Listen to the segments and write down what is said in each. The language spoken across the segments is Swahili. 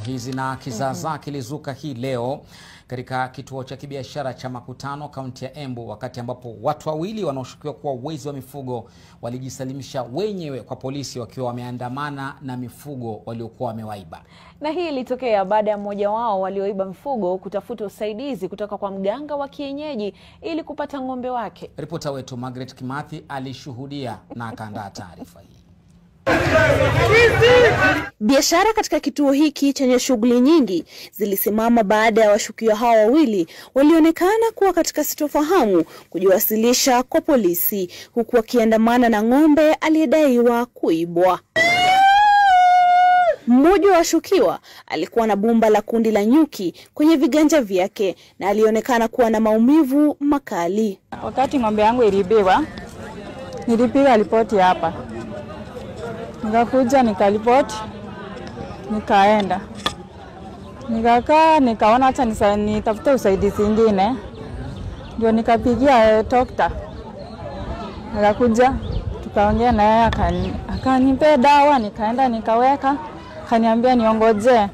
Hizi na kizaazaa kilizuka hii leo katika kituo cha kibiashara cha Makutano, kaunti ya Embu, wakati ambapo watu wawili wanaoshukiwa kuwa wezi wa mifugo walijisalimisha wenyewe kwa polisi wakiwa wameandamana na mifugo waliokuwa wamewaiba. Na hii ilitokea baada ya mmoja wao walioiba mifugo kutafuta usaidizi kutoka kwa mganga wa kienyeji ili kupata ng'ombe wake. Ripota wetu Margaret Kimathi alishuhudia na akaandaa taarifa hii. Biashara katika kituo hiki chenye shughuli nyingi zilisimama baada ya washukiwa hao wawili walionekana kuwa katika sitofahamu kujiwasilisha kwa polisi, huku wakiandamana na ng'ombe aliyedaiwa kuibwa. Mmoja wa washukiwa alikuwa na bumba la kundi la nyuki kwenye viganja vyake na alionekana kuwa na maumivu makali. Wakati ng'ombe yangu iliibiwa, nilipiga ripoti hapa. Nikakuja nikaripoti, nikaenda. Nikakaa nikaona acha nitafute usaidizi mwingine. Ndio nikapigia dokta. Akakuja tukaongea na yeye akanipa dawa, nikaenda nikaweka, akaniambia niongoje.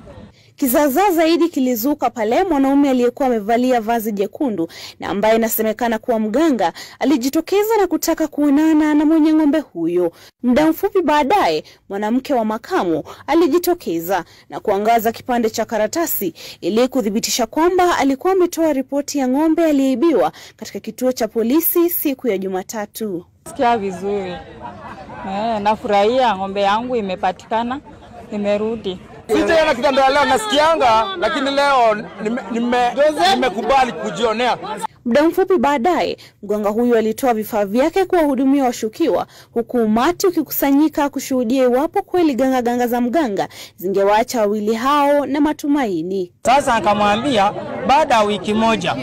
Kizaazaa zaidi kilizuka pale mwanaume aliyekuwa amevalia vazi jekundu na ambaye inasemekana kuwa mganga alijitokeza na kutaka kuonana na mwenye ng'ombe huyo. Muda mfupi baadaye, mwanamke wa makamo alijitokeza na kuangaza kipande cha karatasi ili kudhibitisha kwamba alikuwa ametoa ripoti ya ng'ombe aliyeibiwa katika kituo cha polisi siku ya Jumatatu. Sikia vizuri. Nafurahia ng'ombe yangu imepatikana, imerudi. Sija na kitendo leo nasikianga, lakini leo nimekubali kujionea. Muda mfupi baadaye, mganga huyu alitoa vifaa vyake kuwahudumia washukiwa, huku umati ukikusanyika kushuhudia iwapo kweli ganga za mganga zingewaacha wawili hao na matumaini. Sasa akamwambia baada ya wiki moja